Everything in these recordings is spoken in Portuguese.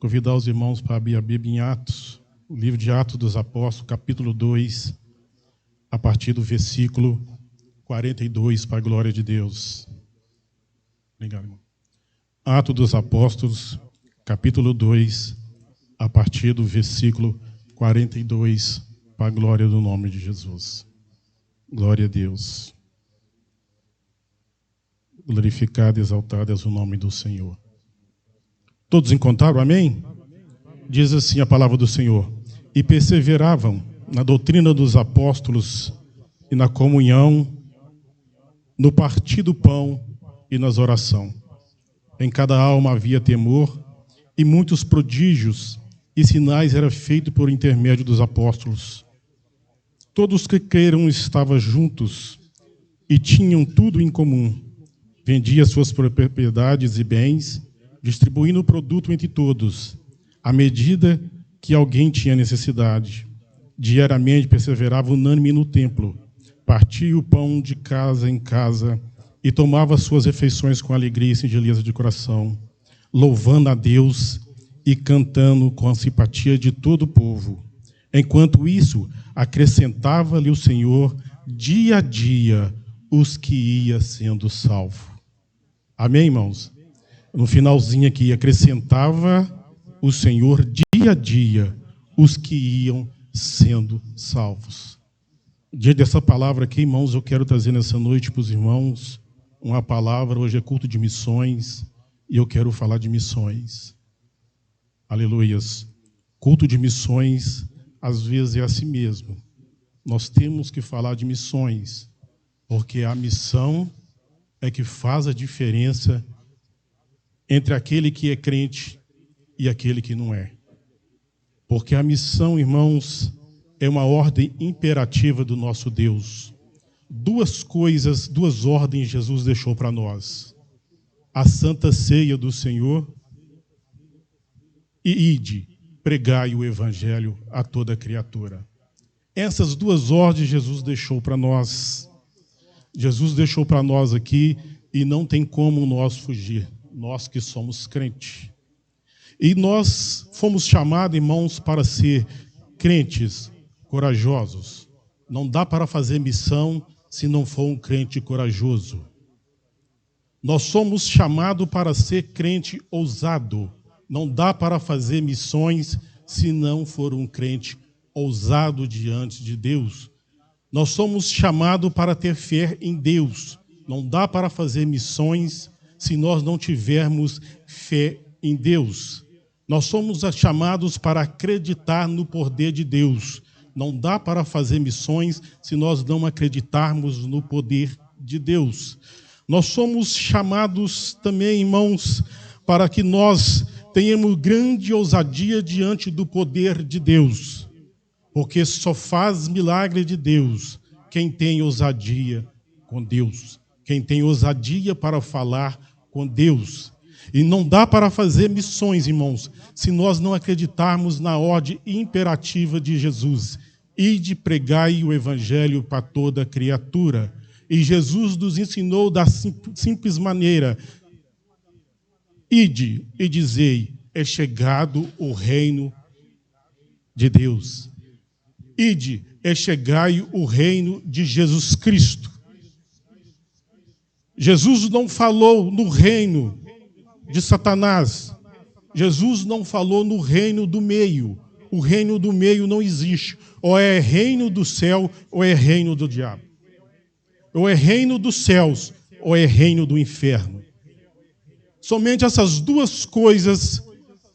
Convidar os irmãos para abrir a Bíblia em Atos, o livro de Atos dos Apóstolos, capítulo 2, a partir do versículo 42, para a glória de Deus. Obrigado, irmão. Atos dos Apóstolos, capítulo 2, a partir do versículo 42, para a glória do nome de Jesus. Glória a Deus. Glorificado e exaltado é o nome do Senhor. Todos encontraram, amém? Diz assim a palavra do Senhor. E perseveravam na doutrina dos apóstolos e na comunhão, no partir do pão e nas orações. Em cada alma havia temor, e muitos prodígios e sinais eram feitos por intermédio dos apóstolos. Todos que creram estavam juntos e tinham tudo em comum. Vendia suas propriedades e bens, distribuindo o produto entre todos, à medida que alguém tinha necessidade. Diariamente perseverava unânime no templo, partia o pão de casa em casa e tomava suas refeições com alegria e singeleza de coração, louvando a Deus e cantando com a simpatia de todo o povo. Enquanto isso, acrescentava-lhe o Senhor dia a dia os que ia sendo salvo. Amém, irmãos? No finalzinho aqui, acrescentava o Senhor dia a dia os que iam sendo salvos. Diante dessa palavra aqui, irmãos, eu quero trazer nessa noite para os irmãos uma palavra. Hoje é culto de missões e eu quero falar de missões. Aleluias. Culto de missões, às vezes, é assim mesmo. Nós temos que falar de missões, porque a missão é que faz a diferença entre aquele que é crente e aquele que não é. Porque a missão, irmãos, é uma ordem imperativa do nosso Deus. Duas ordens Jesus deixou para nós. A santa ceia do Senhor e ide, pregai o evangelho a toda criatura. Essas duas ordens Jesus deixou para nós. Jesus deixou para nós aqui e não tem como nós fugir. Nós que somos crentes. E nós fomos chamados, irmãos, para ser crentes corajosos. Não dá para fazer missão se não for um crente corajoso. Nós somos chamados para ser crente ousado. Não dá para fazer missões se não for um crente ousado diante de Deus. Nós somos chamados para ter fé em Deus. Não dá para fazer missões se nós não tivermos fé em Deus. Nós somos chamados para acreditar no poder de Deus. Não dá para fazer missões se nós não acreditarmos no poder de Deus. Nós somos chamados também, irmãos, para que nós tenhamos grande ousadia diante do poder de Deus. Porque só faz milagre de Deus quem tem ousadia com Deus. Quem tem ousadia para falar com Deus. E não dá para fazer missões, irmãos, se nós não acreditarmos na ordem imperativa de Jesus. Ide, pregai o evangelho para toda criatura. E Jesus nos ensinou da simples maneira. Ide e dizei, é chegado o reino de Deus. Ide, é chegai o reino de Jesus Cristo. Jesus não falou no reino de Satanás. Jesus não falou no reino do meio. O reino do meio não existe. Ou é reino do céu, ou é reino do diabo. Ou é reino dos céus, ou é reino do inferno. Somente essas duas coisas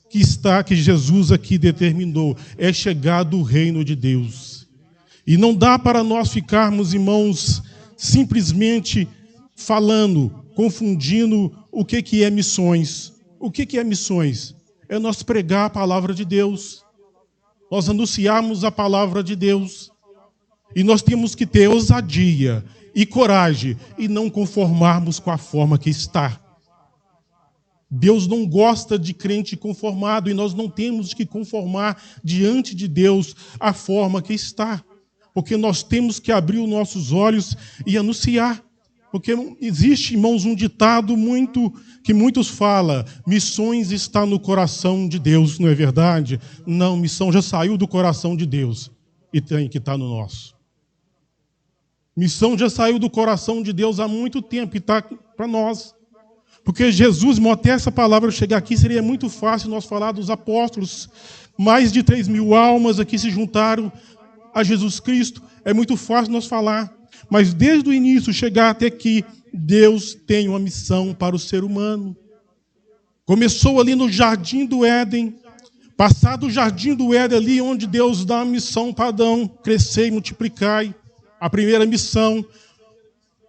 que Jesus aqui determinou. É chegado o reino de Deus. E não dá para nós ficarmos, irmãos, simplesmente falando, confundindo o que é missões. O que é missões? É nós pregar a palavra de Deus. Nós anunciarmos a palavra de Deus. E nós temos que ter ousadia e coragem e não conformarmos com a forma que está. Deus não gosta de crente conformado e nós não temos que conformar diante de Deus a forma que está. Porque nós temos que abrir os nossos olhos e anunciar. Porque existe, irmãos, um ditado que muitos falam: missões está no coração de Deus, não é verdade? Não, missão já saiu do coração de Deus e tem que estar no nosso. Missão já saiu do coração de Deus há muito tempo e está para nós. Porque Jesus, até essa palavra chegar aqui, seria muito fácil nós falar dos apóstolos. Mais de 3.000 almas aqui se juntaram a Jesus Cristo. É muito fácil nós falar. Mas desde o início, chegar até aqui, Deus tem uma missão para o ser humano. Começou ali no Jardim do Éden. Passado o Jardim do Éden, ali onde Deus dá a missão para Adão: crescer e multiplicar. A primeira missão.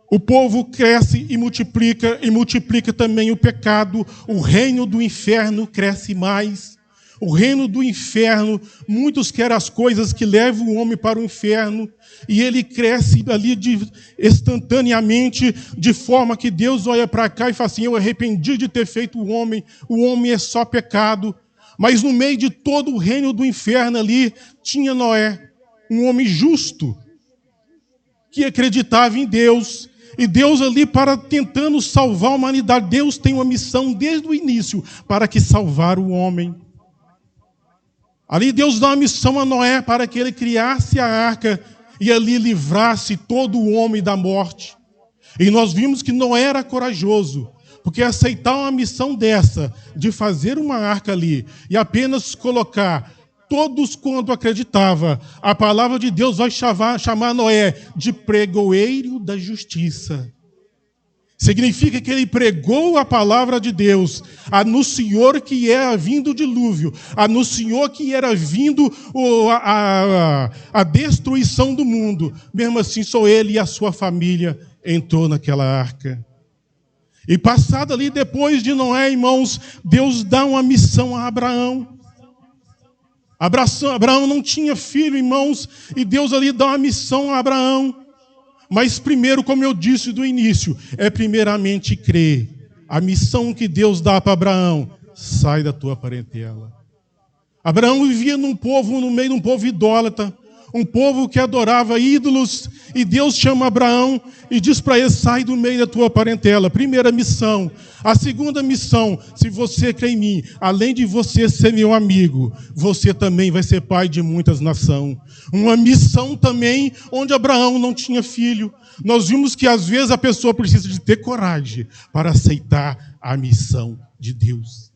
O povo cresce e multiplica também o pecado. O reino do inferno cresce mais. O reino do inferno, muitos querem as coisas que levam o homem para o inferno, e ele cresce ali instantaneamente, de forma que Deus olha para cá e fala assim: eu arrependi de ter feito o homem é só pecado. Mas no meio de todo o reino do inferno ali, tinha Noé, um homem justo, que acreditava em Deus. E Deus ali, tentando salvar a humanidade, Deus tem uma missão desde o início, para que salvar o homem. Ali Deus dá uma missão a Noé para que ele criasse a arca e ali livrasse todo o homem da morte. E nós vimos que Noé era corajoso, porque aceitar uma missão dessa, de fazer uma arca ali e apenas colocar todos quando acreditava, a palavra de Deus vai chamar Noé de pregoeiro da justiça. Significa que ele pregou a palavra de Deus, anunciou que era vindo o dilúvio, anunciou que era vindo a destruição do mundo. Mesmo assim, só ele e a sua família entrou naquela arca. E passado ali, depois de Noé, irmãos, Deus dá uma missão a Abraão. Abraão não tinha filho, irmãos, e Deus ali dá uma missão a Abraão. Mas primeiro, como eu disse do início, é primeiramente crer. A missão que Deus dá para Abraão: sai da tua parentela. Abraão vivia no meio de um povo idólatra, um povo que adorava ídolos, e Deus chama Abraão e diz para ele: sai do meio da tua parentela. Primeira missão. A segunda missão: se você crê em mim, além de você ser meu amigo, você também vai ser pai de muitas nações. Uma missão também onde Abraão não tinha filho. Nós vimos que às vezes a pessoa precisa de ter coragem para aceitar a missão de Deus.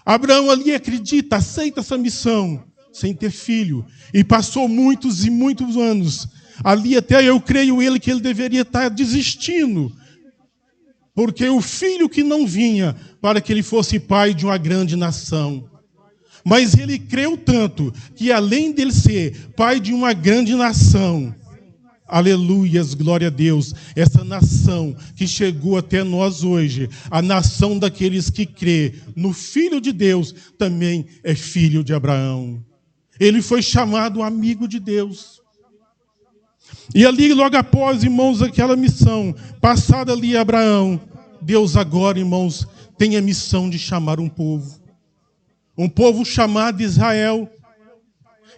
Abraão ali acredita, aceita essa missão, sem ter filho. E passou muitos e muitos anos. Ali até eu creio que ele deveria estar desistindo. Porque o filho que não vinha para que ele fosse pai de uma grande nação. Mas ele creu tanto que além dele ser pai de uma grande nação, aleluias, glória a Deus, essa nação que chegou até nós hoje, a nação daqueles que crê no Filho de Deus, também é filho de Abraão. Ele foi chamado amigo de Deus. E ali, logo após, irmãos, aquela missão, passada ali Abraão, Deus agora, irmãos, tem a missão de chamar um povo chamado Israel.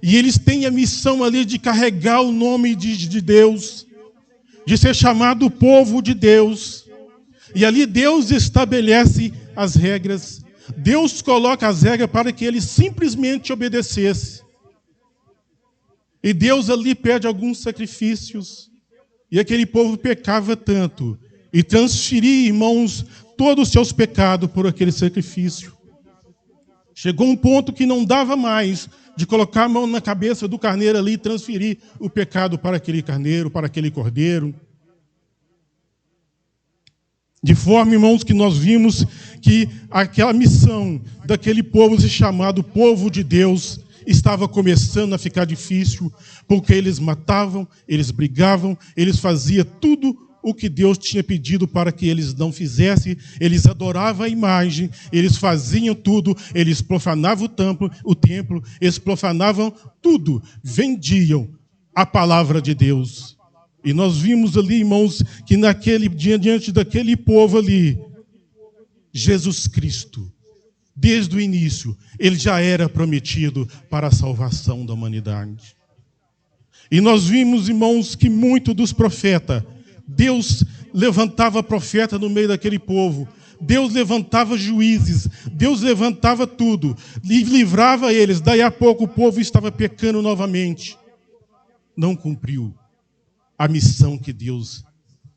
E eles têm a missão ali de carregar o nome de Deus, de ser chamado o povo de Deus. E ali Deus estabelece as regras. Deus coloca as regras para que eles simplesmente obedecessem. E Deus ali pede alguns sacrifícios. E aquele povo pecava tanto. E transferia, irmãos, todos os seus pecados por aquele sacrifício. Chegou um ponto que não dava mais de colocar a mão na cabeça do carneiro ali e transferir o pecado para aquele carneiro, para aquele cordeiro. De forma, irmãos, que nós vimos que aquela missão daquele povo se chamado povo de Deus estava começando a ficar difícil, porque eles matavam, eles brigavam, eles faziam tudo o que Deus tinha pedido para que eles não fizessem. Eles adoravam a imagem, eles faziam tudo, eles profanavam o templo, eles profanavam tudo, vendiam a palavra de Deus. E nós vimos ali, irmãos, que diante daquele povo ali, Jesus Cristo, desde o início, ele já era prometido para a salvação da humanidade. E nós vimos, irmãos, que muito dos profetas, Deus levantava profeta no meio daquele povo. Deus levantava juízes. Deus levantava tudo. Livrava eles. Daí a pouco o povo estava pecando novamente. Não cumpriu a missão que Deus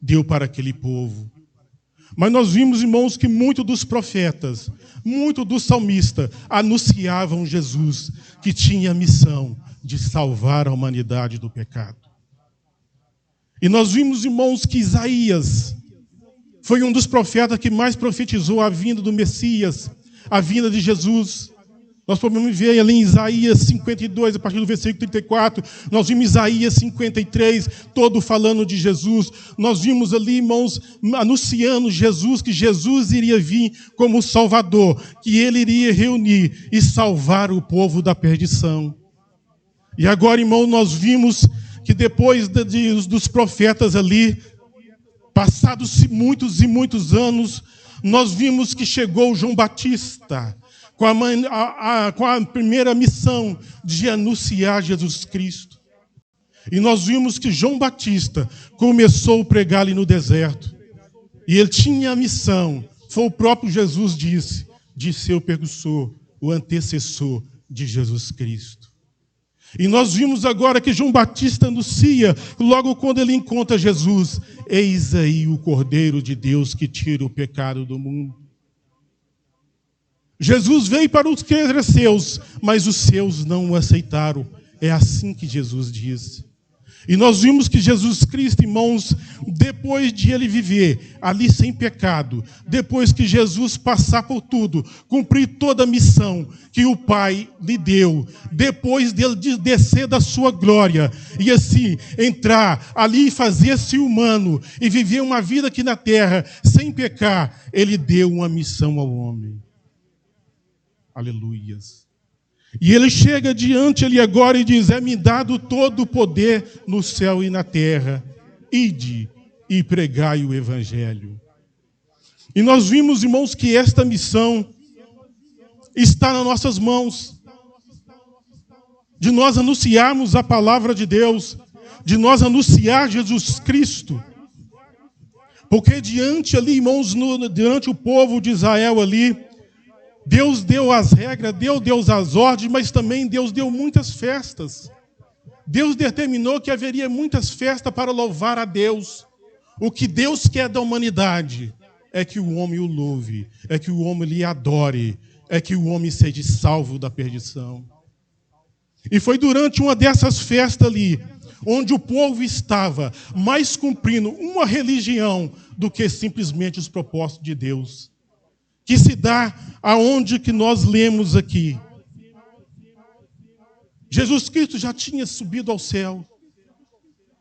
deu para aquele povo. Mas nós vimos, irmãos, que muitos dos profetas, muitos dos salmistas anunciavam Jesus, que tinha a missão de salvar a humanidade do pecado. E nós vimos, irmãos, que Isaías foi um dos profetas que mais profetizou a vinda do Messias, a vinda de Jesus. Nós podemos ver ali em Isaías 52, a partir do versículo 34, nós vimos Isaías 53, todo falando de Jesus. Nós vimos ali, irmãos, anunciando Jesus, que Jesus iria vir como Salvador, que ele iria reunir e salvar o povo da perdição. E agora, irmão, nós vimos que depois dos profetas ali, passados muitos e muitos anos, nós vimos que chegou João Batista, com a primeira missão de anunciar Jesus Cristo. E nós vimos que João Batista começou a pregar ali no deserto. E ele tinha a missão, foi o próprio Jesus disse, de ser o precursor, o antecessor de Jesus Cristo. E nós vimos agora que João Batista anuncia, logo quando ele encontra Jesus, eis aí o Cordeiro de Deus que tira o pecado do mundo. Jesus veio para os que eram seus, mas os seus não o aceitaram. É assim que Jesus diz. E nós vimos que Jesus Cristo, irmãos, depois de ele viver ali sem pecado, depois que Jesus passar por tudo, cumprir toda a missão que o Pai lhe deu, depois dele descer da sua glória e assim entrar ali e fazer-se humano e viver uma vida aqui na terra sem pecar, ele deu uma missão ao homem. Aleluias. E ele chega diante ele agora e diz, é-me dado todo o poder no céu e na terra. Ide e pregai o evangelho. E nós vimos, irmãos, que esta missão está nas nossas mãos. De nós anunciarmos a palavra de Deus, de nós anunciar Jesus Cristo. Porque diante ali, irmãos, diante o povo de Israel ali, Deus deu as regras, Deus as ordens, mas também Deus deu muitas festas. Deus determinou que haveria muitas festas para louvar a Deus. O que Deus quer da humanidade é que o homem o louve, é que o homem lhe adore, é que o homem seja salvo da perdição. E foi durante uma dessas festas ali, onde o povo estava mais cumprindo uma religião do que simplesmente os propósitos de Deus, que se dá aonde que nós lemos aqui. Jesus Cristo já tinha subido ao céu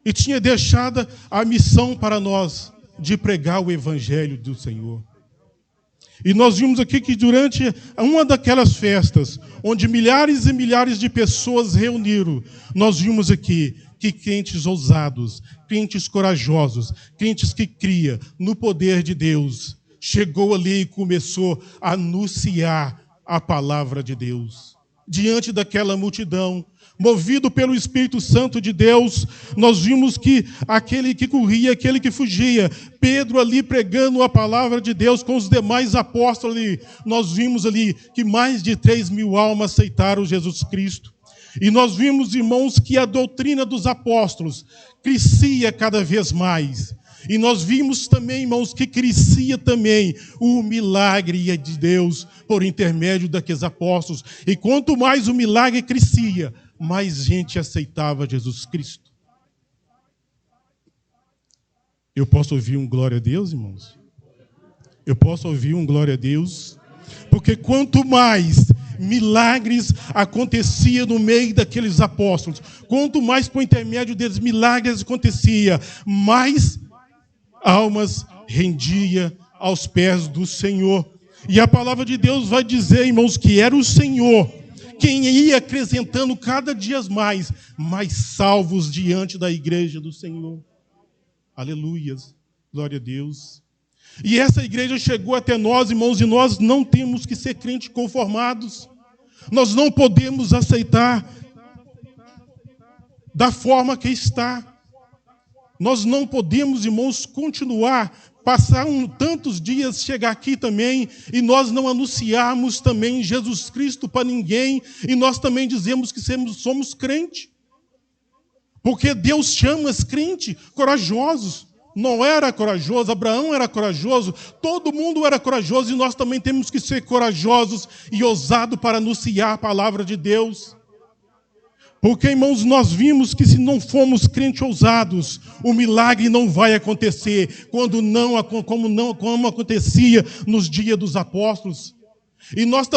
e tinha deixado a missão para nós de pregar o evangelho do Senhor. E nós vimos aqui que durante uma daquelas festas, onde milhares e milhares de pessoas reuniram, nós vimos aqui que crentes ousados, crentes corajosos, crentes que criam no poder de Deus, chegou ali e começou a anunciar a palavra de Deus. Diante daquela multidão, movido pelo Espírito Santo de Deus, nós vimos que aquele que corria, aquele que fugia, Pedro ali pregando a palavra de Deus com os demais apóstolos ali, nós vimos ali que mais de 3.000 almas aceitaram Jesus Cristo. E nós vimos, irmãos, que a doutrina dos apóstolos crescia cada vez mais. E nós vimos também, irmãos, que crescia também o milagre de Deus por intermédio daqueles apóstolos. E quanto mais o milagre crescia, mais gente aceitava Jesus Cristo. Eu posso ouvir um glória a Deus, irmãos? Eu posso ouvir um glória a Deus? Porque quanto mais milagres acontecia no meio daqueles apóstolos, quanto mais por intermédio deles milagres acontecia, mais almas rendia aos pés do Senhor. E a palavra de Deus vai dizer, irmãos, que era o Senhor quem ia acrescentando cada dia mais salvos diante da igreja do Senhor. Aleluias, glória a Deus. E essa igreja chegou até nós, irmãos, e nós não temos que ser crentes conformados. Nós não podemos aceitar da forma que está. Nós não podemos, irmãos, continuar, passar tantos dias, chegar aqui também, e nós não anunciarmos também Jesus Cristo para ninguém, e nós também dizemos que somos crente. Porque Deus chama os crentes corajosos. Noé era corajoso, Abraão era corajoso, todo mundo era corajoso, e nós também temos que ser corajosos e ousados para anunciar a palavra de Deus. Porque, irmãos, nós vimos que se não formos crentes ousados, o milagre não vai acontecer, como acontecia nos dias dos apóstolos. E nós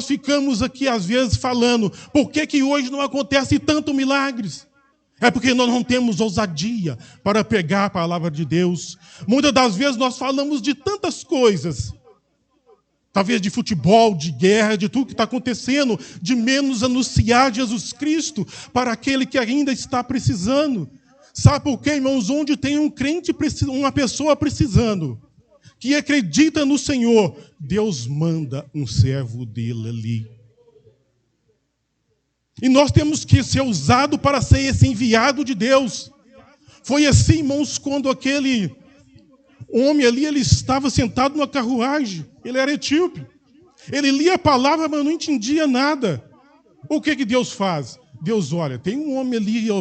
ficamos aqui, às vezes, falando, por que hoje não acontece tanto milagres? É porque nós não temos ousadia para pegar a palavra de Deus. Muitas das vezes nós falamos de tantas coisas, talvez de futebol, de guerra, de tudo que está acontecendo, de menos anunciar Jesus Cristo para aquele que ainda está precisando. Sabe por quê, irmãos? Onde tem um crente, uma pessoa precisando, que acredita no Senhor, Deus manda um servo dele ali. E nós temos que ser ousados para ser esse enviado de Deus. Foi assim, irmãos, quando aquele homem ali, ele estava sentado numa carruagem. Ele era etíope. Ele lia a palavra, mas não entendia nada. O que Deus faz? Deus, olha, tem um homem ali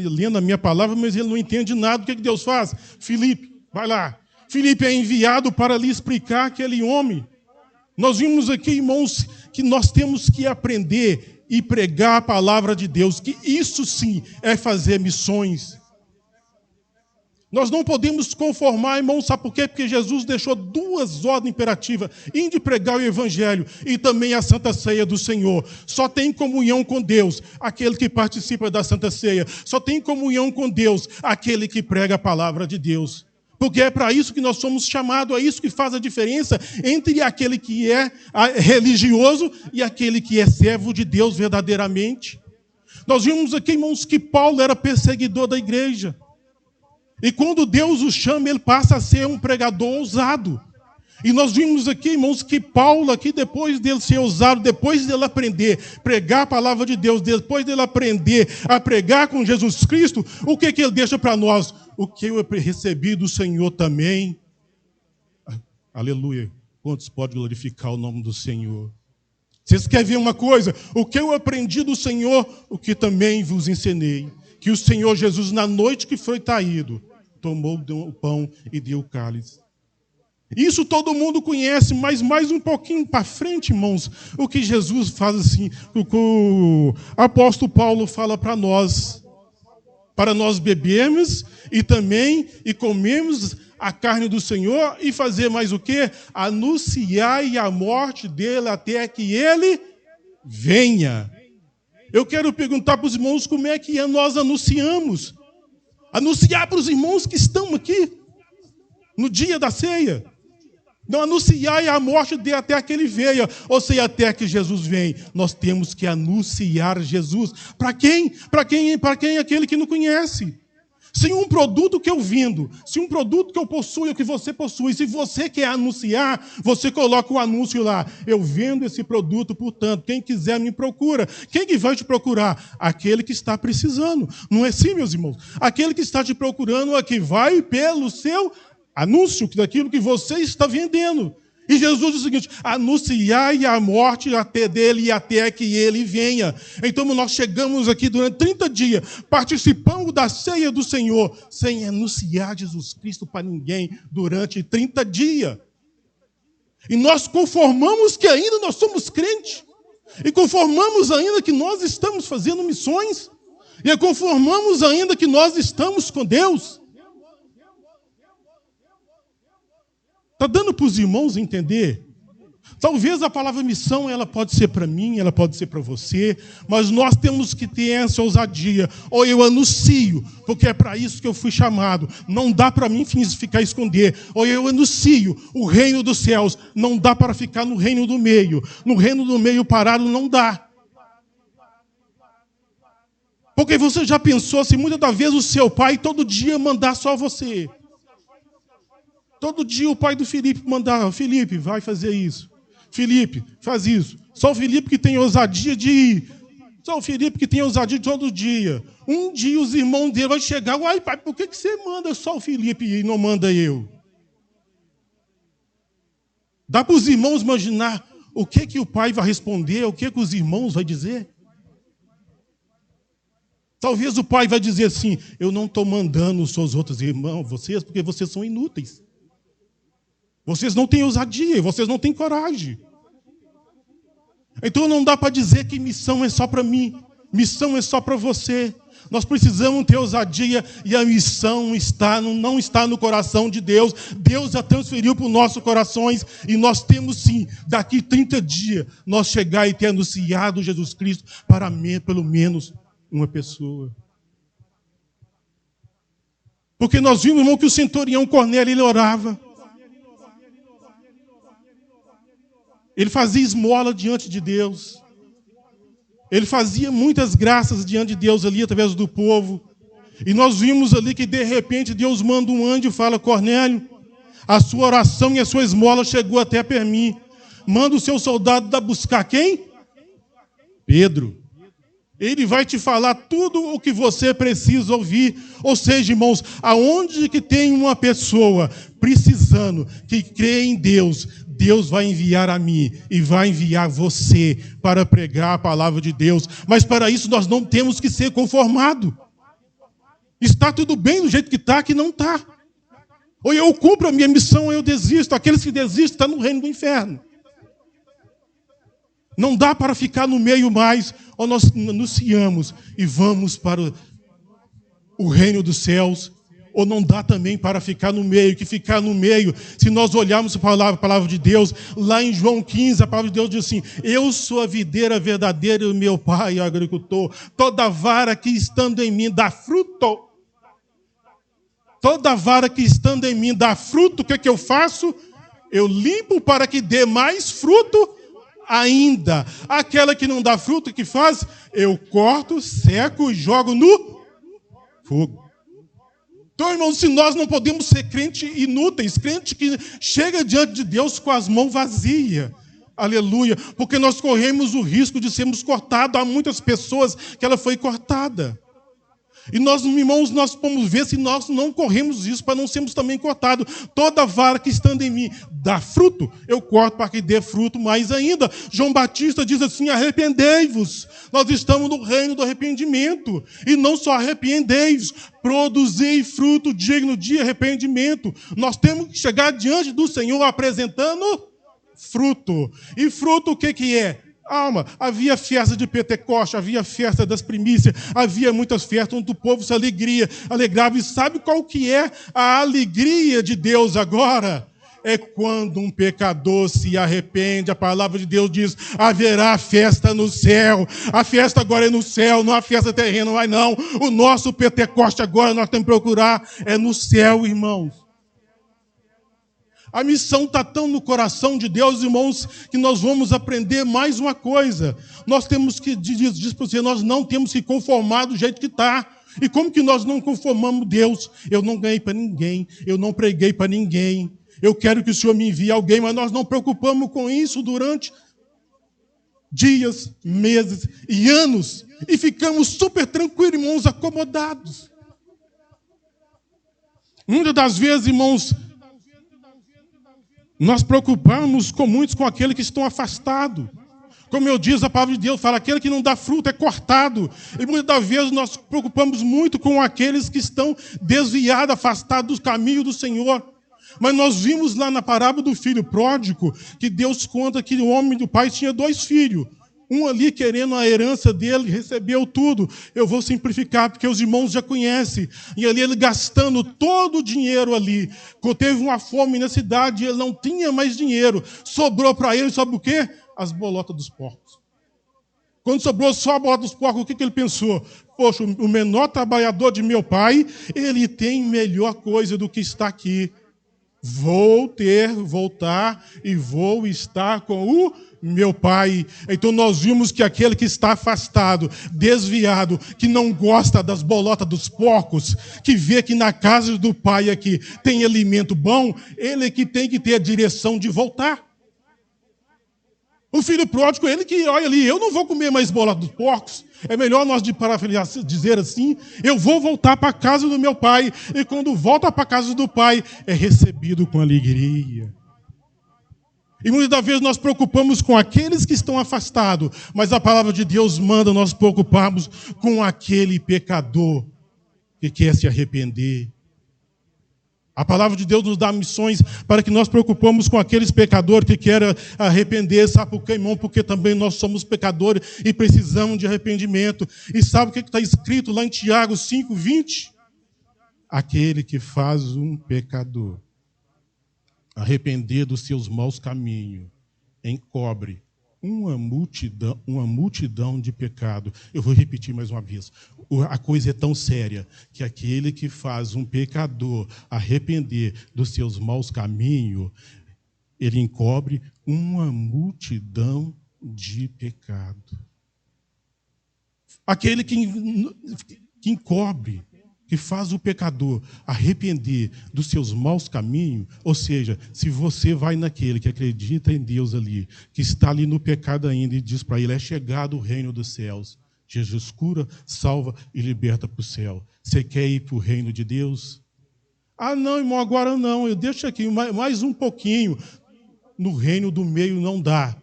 lendo a minha palavra, mas ele não entende nada. O que Deus faz? Filipe, vai lá. Filipe é enviado para lhe explicar aquele homem. Nós vimos aqui, irmãos, que nós temos que aprender e pregar a palavra de Deus, que isso sim é fazer missões. Nós não podemos conformar, irmãos, sabe por quê? Porque Jesus deixou 2 ordens imperativas, de pregar o evangelho e também a Santa Ceia do Senhor. Só tem comunhão com Deus aquele que participa da Santa Ceia. Só tem comunhão com Deus aquele que prega a palavra de Deus. Porque é para isso que nós somos chamados, é isso que faz a diferença entre aquele que é religioso e aquele que é servo de Deus verdadeiramente. Nós vimos aqui, irmãos, que Paulo era perseguidor da igreja. E quando Deus o chama, ele passa a ser um pregador ousado. E nós vimos aqui, irmãos, que Paulo, aqui, depois dele ser ousado, depois dele aprender a pregar a palavra de Deus, depois dele aprender a pregar com Jesus Cristo, o que ele deixa para nós? O que eu recebi do Senhor também. Aleluia. Quantos podem glorificar o nome do Senhor? Vocês querem ver uma coisa? O que eu aprendi do Senhor, o que também vos ensinei. Que o Senhor Jesus, na noite que foi traído, tomou o pão e deu o cálice. Isso todo mundo conhece, mas mais um pouquinho para frente, irmãos, o que Jesus faz assim, o que o apóstolo Paulo fala para nós bebermos e também comermos a carne do Senhor e fazer mais o quê? Anunciar a morte dele até que ele venha. Eu quero perguntar para os irmãos como é que nós anunciamos. Anunciar para os irmãos que estão aqui no dia da ceia. Não anunciar a morte dele até que ele venha, ou seja, até que Jesus venha. Nós temos que anunciar Jesus. Para quem? Para quem aquele que não conhece. Se um produto que eu vendo, se um produto que eu possuo, que você possui, se você quer anunciar, você coloca o anúncio lá. Eu vendo esse produto, portanto, quem quiser me procura. Quem que vai te procurar? Aquele que está precisando. Não é assim, meus irmãos? Aquele que está te procurando é que vai pelo seu anúncio daquilo que você está vendendo. E Jesus diz o seguinte: anunciai a morte até dele e até que ele venha. Então nós chegamos aqui durante 30 dias, participando da ceia do Senhor, sem anunciar Jesus Cristo para ninguém durante 30 dias. E nós conformamos que ainda nós somos crentes. E conformamos ainda que nós estamos fazendo missões. E conformamos ainda que nós estamos com Deus. Está dando para os irmãos entender? Talvez a palavra missão ela pode ser para mim, ela pode ser para você, mas nós temos que ter essa ousadia. Ou eu anuncio, porque é para isso que eu fui chamado. Não dá para mim ficar esconder. Ou eu anuncio o reino dos céus. Não dá para ficar no reino do meio. No reino do meio parado não dá. Porque você já pensou se muitas das vezes o seu pai todo dia mandar só você? Todo dia o pai do Felipe mandava: Felipe, vai fazer isso. Felipe, faz isso. Só o Felipe que tem ousadia de ir. Só o Felipe que tem ousadia todo dia. Um dia os irmãos dele vão chegar, uai, pai, por que você manda só o Felipe e não manda eu? Dá para os irmãos imaginar o que o pai vai responder, o que os irmãos vão dizer? Talvez o pai vai dizer assim, eu não estou mandando os seus outros irmãos, vocês, porque vocês são inúteis. Vocês não têm ousadia, vocês não têm coragem. Então não dá para dizer que missão é só para mim, missão é só para você. Nós precisamos ter ousadia e a missão não está no coração de Deus. Deus a transferiu para os nossos corações e nós temos sim, daqui 30 dias, nós chegar e ter anunciado Jesus Cristo para pelo menos uma pessoa. Porque nós vimos, irmão, que o centurião Cornélio, ele orava. Ele fazia esmola diante de Deus. Ele fazia muitas graças diante de Deus ali, através do povo. E nós vimos ali que, de repente, Deus manda um anjo e fala, Cornélio, a sua oração e a sua esmola chegou até para mim. Manda o seu soldado buscar quem? Pedro. Ele vai te falar tudo o que você precisa ouvir. Ou seja, irmãos, aonde que tem uma pessoa precisando, que crê em Deus, Deus vai enviar a mim e vai enviar você para pregar a palavra de Deus. Mas para isso nós não temos que ser conformados. Está tudo bem do jeito que está, que não está. Ou eu cumpro a minha missão ou eu desisto. Aqueles que desistem estão no reino do inferno. Não dá para ficar no meio mais, ou nós anunciamos e vamos para o reino dos céus, ou não dá também para ficar no meio, que ficar no meio, se nós olharmos a palavra de Deus, lá em João 15, a palavra de Deus diz assim, eu sou a videira verdadeira e o meu pai é o agricultor, toda vara que estando em mim dá fruto, toda vara que estando em mim dá fruto, o que eu faço? Eu limpo para que dê mais fruto ainda. Aquela que não dá fruto, que faz? Eu corto, seco e jogo no fogo. Então, irmãos, se nós não podemos ser crentes inúteis, crente que chega diante de Deus com as mãos vazias, aleluia, porque nós corremos o risco de sermos cortados. Há muitas pessoas que ela foi cortada. E nós, irmãos, nós vamos ver se nós não corremos isso para não sermos também cortados. Toda vara que estando em mim dá fruto, eu corto para que dê fruto mais ainda. João Batista diz assim, arrependei-vos. Nós estamos no reino do arrependimento. E não só arrependei-vos, produzei fruto digno de arrependimento. Nós temos que chegar diante do Senhor apresentando fruto. E fruto o que é? Alma, havia festa de Pentecoste, havia festa das primícias, havia muitas festas onde o povo se alegrava. E sabe qual que é a alegria de Deus agora? É quando um pecador se arrepende. A palavra de Deus diz, haverá festa no céu. A festa agora é no céu, não a festa terrena, mas não. O nosso Pentecoste agora nós temos que procurar, é no céu, irmãos. A missão está tão no coração de Deus, irmãos, que nós vamos aprender mais uma coisa. Nós temos que, diz para você, nós não temos que conformar do jeito que está. E como que nós não conformamos Deus? Eu não ganhei para ninguém, eu não preguei para ninguém. Eu quero que o Senhor me envie alguém, mas nós não preocupamos com isso durante dias, meses e anos. E ficamos super tranquilos, irmãos, acomodados. Muitas das vezes, irmãos, nós preocupamos com muitos com aqueles que estão afastados. Como eu disse, a palavra de Deus fala, aquele que não dá fruto é cortado. E muitas das vezes nós preocupamos muito com aqueles que estão desviados, afastados dos caminhos do Senhor. Mas nós vimos lá na parábola do filho pródigo, que Deus conta que o homem do pai tinha 2 filhos. Um ali querendo a herança dele, recebeu tudo. Eu vou simplificar, porque os irmãos já conhecem. E ali ele gastando todo o dinheiro ali. Quando teve uma fome na cidade, ele não tinha mais dinheiro. Sobrou para ele, sabe o quê? As bolotas dos porcos. Quando sobrou só a bolota dos porcos, o que ele pensou? Poxa, o menor trabalhador de meu pai, ele tem melhor coisa do que está aqui. Vou voltar e vou estar com o meu pai. Então nós vimos que aquele que está afastado, desviado, que não gosta das bolotas dos porcos, que vê que na casa do pai aqui tem alimento bom, ele é que tem que ter a direção de voltar. O filho pródigo, ele que olha ali, eu não vou comer mais bola dos porcos. É melhor nós dizer assim, eu vou voltar para a casa do meu pai. E quando volta para a casa do pai, é recebido com alegria. E muitas das vezes nós preocupamos com aqueles que estão afastados, mas a palavra de Deus manda nós preocuparmos com aquele pecador que quer se arrepender. A palavra de Deus nos dá missões para que nós preocupamos com aqueles pecadores que querem arrepender. Sabe por quê, irmão? Porque também nós somos pecadores e precisamos de arrependimento. E sabe o que está escrito lá em Tiago 5:20? Aquele que faz um pecador arrepender dos seus maus caminhos, encobre uma multidão de pecado. Eu vou repetir mais uma vez. A coisa é tão séria que aquele que faz um pecador arrepender dos seus maus caminhos, ele encobre uma multidão de pecado. Aquele que encobre, que faz o pecador arrepender dos seus maus caminhos, ou seja, se você vai naquele que acredita em Deus ali, que está ali no pecado ainda e diz para ele, é chegado o reino dos céus. Jesus cura, salva e liberta para o céu. Você quer ir para o reino de Deus? Ah, não, irmão, agora não, eu deixo aqui mais um pouquinho. No reino do meio não dá.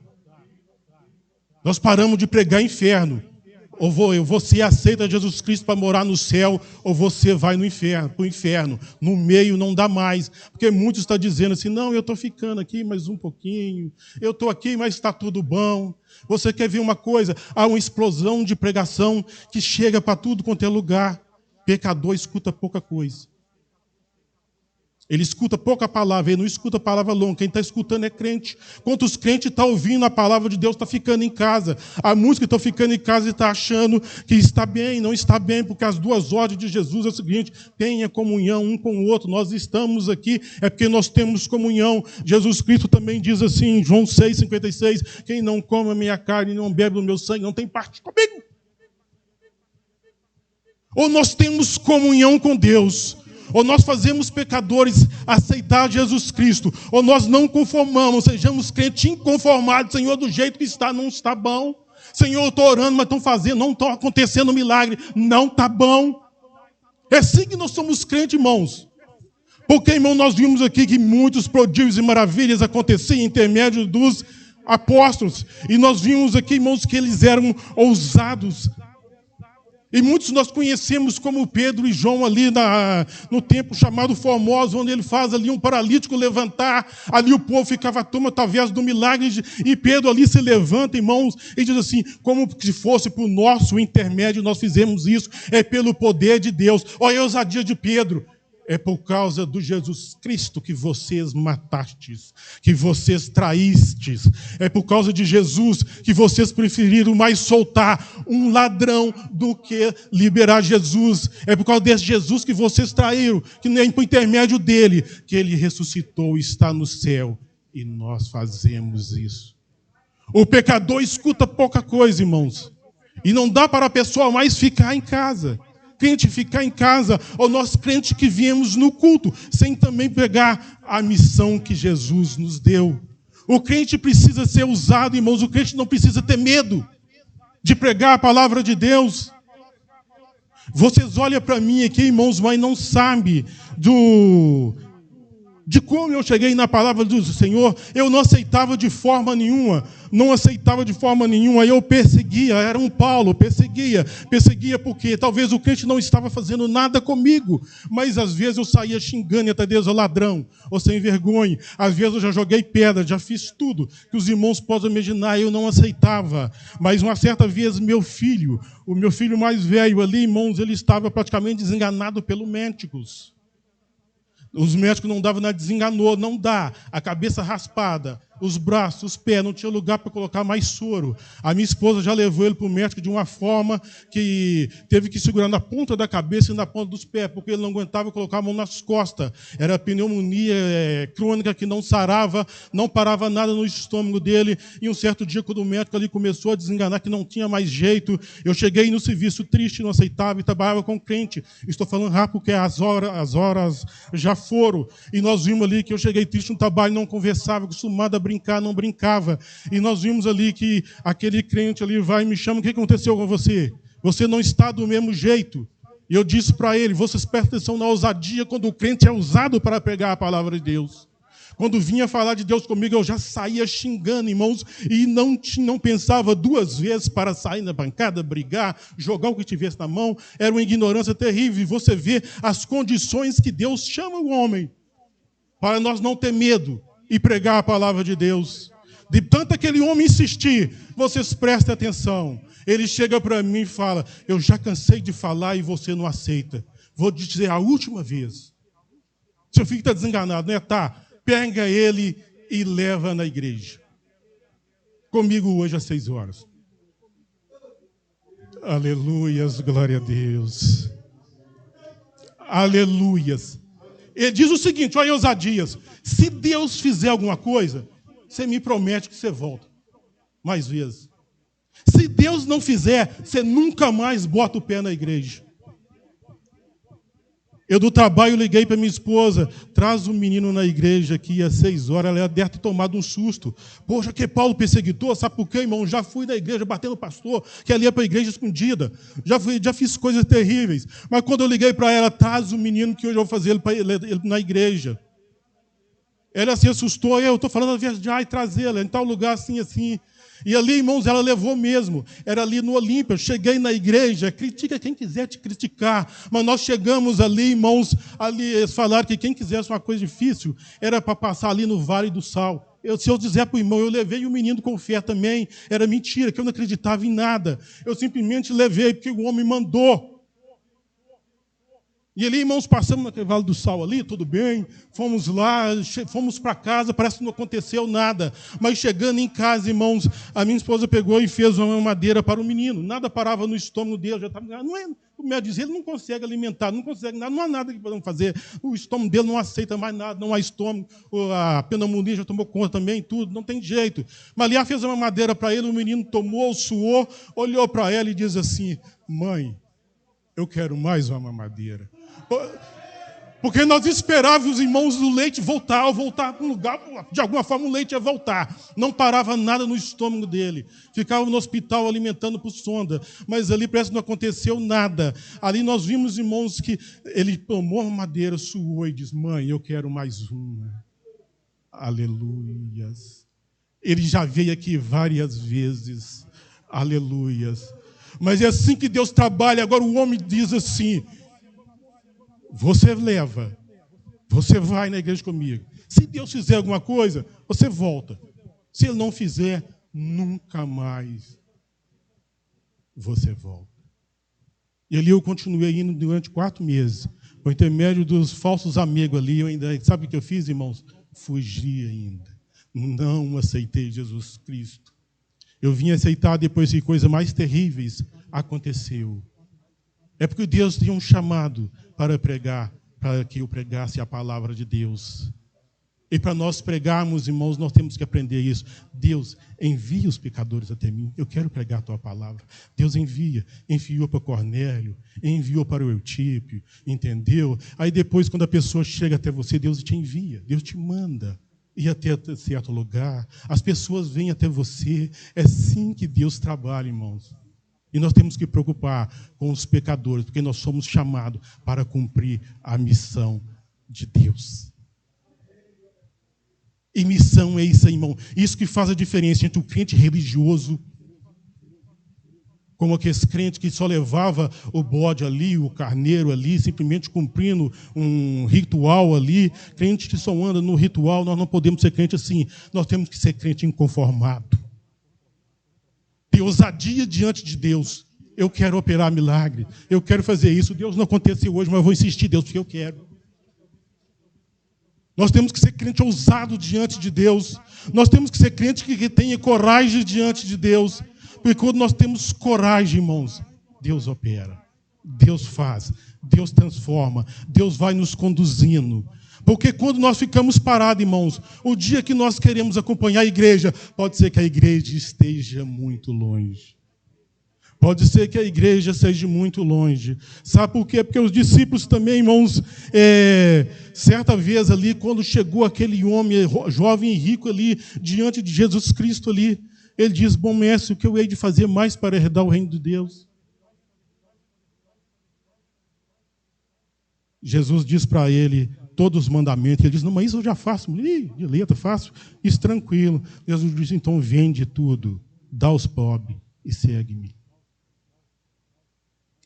Nós paramos de pregar inferno. Ou você aceita Jesus Cristo para morar no céu, ou você vai no inferno, para o inferno. No meio não dá mais. Porque muitos estão dizendo assim, não, eu estou ficando aqui mais um pouquinho. Eu estou aqui, mas está tudo bom. Você quer ver uma coisa? Há uma explosão de pregação que chega para tudo quanto é lugar. Pecador escuta pouca coisa. Ele escuta pouca palavra, ele não escuta palavra longa. Quem está escutando é crente. Quantos crentes estão ouvindo a palavra de Deus, está ficando em casa. A música está ficando em casa e está achando que está bem, não está bem, porque as duas ordens de Jesus é o seguinte, tenha comunhão um com o outro. Nós estamos aqui, é porque nós temos comunhão. Jesus Cristo também diz assim, em João 6,56, quem não come a minha carne e não bebe o meu sangue, não tem parte comigo. Ou nós temos comunhão com Deus, ou nós fazemos pecadores aceitar Jesus Cristo, ou nós não conformamos, sejamos crentes inconformados, Senhor, do jeito que está, não está bom. Senhor, eu estou orando, mas estão fazendo, não está acontecendo milagre, não está bom. É assim que nós somos crentes, irmãos. Porque, irmão, nós vimos aqui que muitos prodígios e maravilhas aconteciam em intermédio dos apóstolos, e nós vimos aqui, irmãos, que eles eram ousados. E muitos nós conhecemos como Pedro e João ali no templo chamado Formosa, onde ele faz ali um paralítico levantar, ali o povo ficava turma através do milagre, e Pedro ali se levanta, irmãos, e diz assim, como se fosse por nosso intermédio nós fizemos isso, é pelo poder de Deus. Olha a ousadia de Pedro. É por causa do Jesus Cristo que vocês matastes, que vocês traístes. É por causa de Jesus que vocês preferiram mais soltar um ladrão do que liberar Jesus. É por causa desse Jesus que vocês traíram, que nem por intermédio dele, que ele ressuscitou e está no céu. E nós fazemos isso. O pecador escuta pouca coisa, irmãos. E não dá para a pessoa mais ficar em casa. Crente ficar em casa, ou nós crentes que viemos no culto, sem também pegar a missão que Jesus nos deu. O crente precisa ser usado, irmãos, o crente não precisa ter medo de pregar a palavra de Deus. Vocês olham para mim aqui, irmãos, mas não sabem de como eu cheguei na palavra do Senhor. Eu não aceitava de forma nenhuma, eu perseguia, era um Paulo, perseguia porque talvez o crente não estava fazendo nada comigo, mas às vezes eu saía xingando, até Deus, ladrão, ou sem vergonha, às vezes eu já joguei pedra, já fiz tudo que os irmãos possam imaginar, eu não aceitava, mas uma certa vez o meu filho mais velho ali, irmãos, ele estava praticamente desenganado pelos médicos. Os médicos não davam nada, desenganou, não dá. A cabeça raspada, os braços, os pés, não tinha lugar para colocar mais soro. A minha esposa já levou ele para o médico de uma forma que teve que segurar na ponta da cabeça e na ponta dos pés, porque ele não aguentava colocar a mão nas costas. Era pneumonia crônica que não sarava, não parava nada no estômago dele. E um certo dia, quando o médico ali começou a desenganar, que não tinha mais jeito, eu cheguei no serviço triste, não aceitava e trabalhava com crente. Estou falando rápido porque as horas já foram. E nós vimos ali que eu cheguei triste no trabalho, não conversava, acostumado a brincar. brincar, não brincava. E nós vimos ali que aquele crente ali vai e me chama, o que aconteceu com você? Você não está do mesmo jeito. E eu disse para ele, vocês prestem atenção na ousadia quando o crente é usado para pregar a palavra de Deus. Quando vinha falar de Deus comigo, eu já saía xingando, irmãos, e não pensava duas vezes para sair na bancada, brigar, jogar o que tivesse na mão. Era uma ignorância terrível. E você vê as condições que Deus chama o homem para nós não ter medo e pregar a palavra de Deus. De tanto aquele homem insistir, vocês prestem atenção. Ele chega para mim e fala, eu já cansei de falar e você não aceita. Vou te dizer a última vez. Seu filho está desenganado, não é? Tá. Pega ele e leva na igreja. Comigo hoje às 6 horas. Aleluias, glória a Deus. Aleluias. Ele diz o seguinte, olha ousadias. Se Deus fizer alguma coisa, você me promete que você volta mais vezes. Se Deus não fizer, você nunca mais bota o pé na igreja. Eu do trabalho liguei para minha esposa, traz um menino na igreja aqui às 6 horas, ela deve ter tomado um susto. Poxa, que Paulo perseguitor, sabe por quê, irmão? Já fui na igreja batendo pastor, que ali é para a igreja escondida. Já fiz coisas terríveis. Mas quando eu liguei para ela, traz o menino que hoje eu vou fazer ele na igreja. Ela se assustou, eu estou falando a verdade, trazê-la em tal lugar assim, assim. E ali, irmãos, ela levou mesmo. Era ali no Olímpia. Eu cheguei na igreja, critica quem quiser te criticar. Mas nós chegamos ali, irmãos, ali eles falaram que quem quisesse uma coisa difícil era para passar ali no Vale do Sal. Se eu dizer para o irmão, eu levei o menino com fé também, era mentira, que eu não acreditava em nada. Eu simplesmente levei, porque o homem mandou. E ali, irmãos, passamos naquele Vale do Sal ali, tudo bem, fomos lá, fomos para casa, parece que não aconteceu nada. Mas chegando em casa, irmãos, a minha esposa pegou e fez uma mamadeira para o menino. Nada parava no estômago dele, já estava... Não é, o médico dizia, ele não consegue alimentar, não consegue nada, não há nada que podemos fazer. O estômago dele não aceita mais nada, não há estômago, a pneumonia já tomou conta também, tudo, não tem jeito. Mas ali ela fez uma mamadeira para ele, o menino tomou, suou, olhou para ela e diz assim, mãe, eu quero mais uma mamadeira. Porque nós esperávamos os irmãos do leite voltar para um lugar, de alguma forma o leite ia voltar. Não parava nada no estômago dele. Ficava no hospital alimentando por sonda. Mas ali parece que não aconteceu nada. Ali nós vimos, irmãos, que ele tomou a madeira, suou e diz, mãe, eu quero mais uma. Aleluias. Ele já veio aqui várias vezes. Aleluias. Mas é assim que Deus trabalha. Agora o homem diz assim, você leva, você vai na igreja comigo. Se Deus fizer alguma coisa, você volta. Se Ele não fizer, nunca mais você volta. E ali eu continuei indo durante 4 meses. Por intermédio dos falsos amigos ali, eu ainda, sabe o que eu fiz, irmãos? Fugi ainda. Não aceitei Jesus Cristo. Eu vim aceitar depois que coisas mais terríveis aconteceu. É porque Deus tinha um chamado para pregar, para que eu pregasse a palavra de Deus. E para nós pregarmos, irmãos, nós temos que aprender isso. Deus, envia os pecadores até mim. Eu quero pregar a tua palavra. Deus enviou para Cornélio, enviou para o Eutípio, entendeu? Aí depois, quando a pessoa chega até você, Deus te envia, Deus te manda ir até certo lugar. As pessoas vêm até você. É assim que Deus trabalha, irmãos. E nós temos que preocupar com os pecadores, porque nós somos chamados para cumprir a missão de Deus. E missão é isso, irmão. Isso que faz a diferença entre o crente religioso, como aqueles crentes que só levava o bode ali, o carneiro ali, simplesmente cumprindo um ritual ali. Crente que só anda no ritual, nós não podemos ser crente assim. Nós temos que ser crente inconformado. Ter ousadia diante de Deus. Eu quero operar milagre. Eu quero fazer isso. Deus não aconteceu hoje, mas eu vou insistir, Deus, porque eu quero. Nós temos que ser crente ousado diante de Deus. Nós temos que ser crente que tenha coragem diante de Deus. Porque quando nós temos coragem, irmãos, Deus opera. Deus faz. Deus transforma. Deus vai nos conduzindo. Porque quando nós ficamos parados, irmãos, o dia que nós queremos acompanhar a igreja, pode ser que a igreja esteja muito longe. Pode ser que a igreja seja muito longe. Sabe por quê? Porque os discípulos também, irmãos, certa vez ali, quando chegou aquele homem jovem e rico ali, diante de Jesus Cristo ali, ele diz: bom mestre, o que eu hei de fazer mais para herdar o reino de Deus? Jesus diz para ele todos os mandamentos. Ele diz: não, mas isso eu já faço. De letra, faço. Isso tranquilo. Jesus diz: então vende tudo, dá aos pobres e segue-me.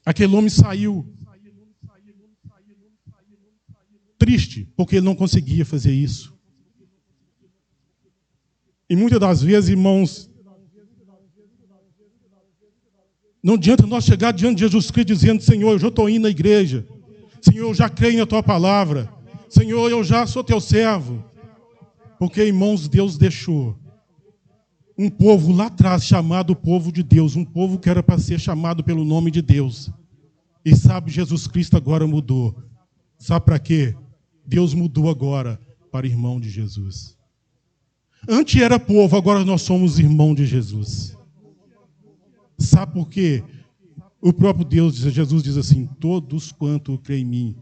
Aquele homem saiu triste, porque ele não conseguia fazer isso. E muitas das vezes, irmãos, não adianta nós chegar diante de Jesus Cristo dizendo: Senhor, eu já estou indo na igreja. Senhor, eu já creio na tua palavra. Senhor, eu já sou teu servo. Porque, irmãos, Deus deixou um povo lá atrás chamado povo de Deus, um povo que era para ser chamado pelo nome de Deus. E sabe, Jesus Cristo agora mudou. Sabe para quê? Deus mudou agora para irmão de Jesus. Antes era povo, agora nós somos irmão de Jesus. Sabe por quê? O próprio Deus, Jesus diz assim: todos quanto creem em mim,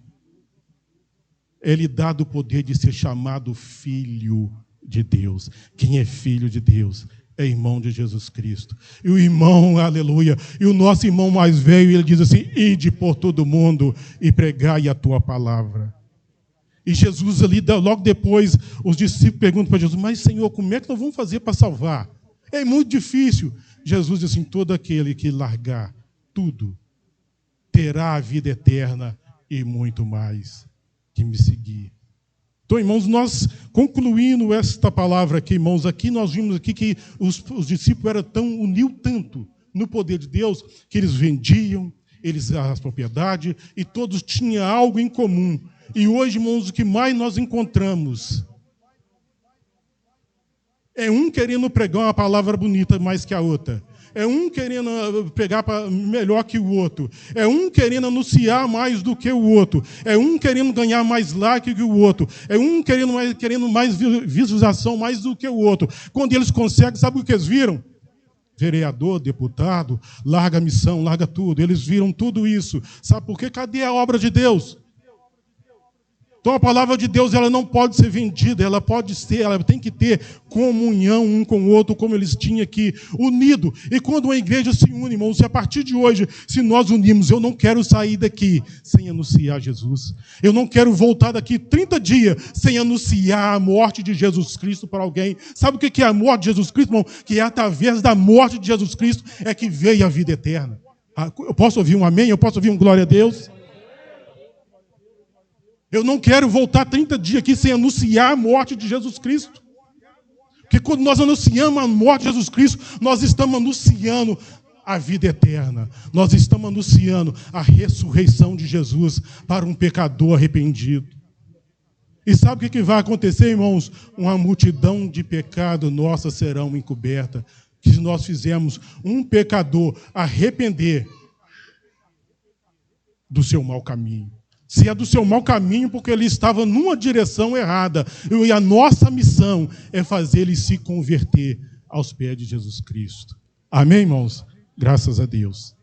é-lhe dado o poder de ser chamado filho de Deus. Quem é filho de Deus é irmão de Jesus Cristo. E o irmão, aleluia, e o nosso irmão mais velho, ele diz assim: ide por todo mundo e pregai a tua palavra. E Jesus ali, logo depois, os discípulos perguntam para Jesus: mas Senhor, como é que nós vamos fazer para salvar? É muito difícil. Jesus diz assim: todo aquele que largar tudo terá a vida eterna e muito mais que me seguir. Então, irmãos, nós concluindo esta palavra aqui, irmãos, aqui nós vimos aqui que os discípulos uniam tanto no poder de Deus, que eles vendiam, eles as propriedades, e todos tinham algo em comum. E hoje, irmãos, o que mais nós encontramos é um querendo pregar uma palavra bonita mais que a outra. É um querendo pegar melhor que o outro. É um querendo anunciar mais do que o outro. É um querendo ganhar mais like que o outro. É um querendo mais visualização mais do que o outro. Quando eles conseguem, sabe o que eles viram? Vereador, deputado, larga a missão, larga tudo. Eles viram tudo isso. Sabe por quê? Cadê a obra de Deus? Então a palavra de Deus, ela não pode ser vendida, ela tem que ter comunhão um com o outro, como eles tinham aqui, unido. E quando uma igreja se une, irmãos, a partir de hoje, se nós unirmos, eu não quero sair daqui sem anunciar Jesus. Eu não quero voltar daqui 30 dias sem anunciar a morte de Jesus Cristo para alguém. Sabe o que é a morte de Jesus Cristo, irmão? Que é através da morte de Jesus Cristo é que veio a vida eterna. Eu posso ouvir um amém? Eu posso ouvir um glória a Deus? Eu não quero voltar 30 dias aqui sem anunciar a morte de Jesus Cristo. Porque quando nós anunciamos a morte de Jesus Cristo, nós estamos anunciando a vida eterna. Nós estamos anunciando a ressurreição de Jesus para um pecador arrependido. E sabe o que vai acontecer, irmãos? Uma multidão de pecado nossa serão encoberta. Que se nós fizermos um pecador arrepender do seu mau caminho. Se é do seu mau caminho, porque ele estava numa direção errada. E a nossa missão é fazer ele se converter aos pés de Jesus Cristo. Amém, irmãos? Graças a Deus.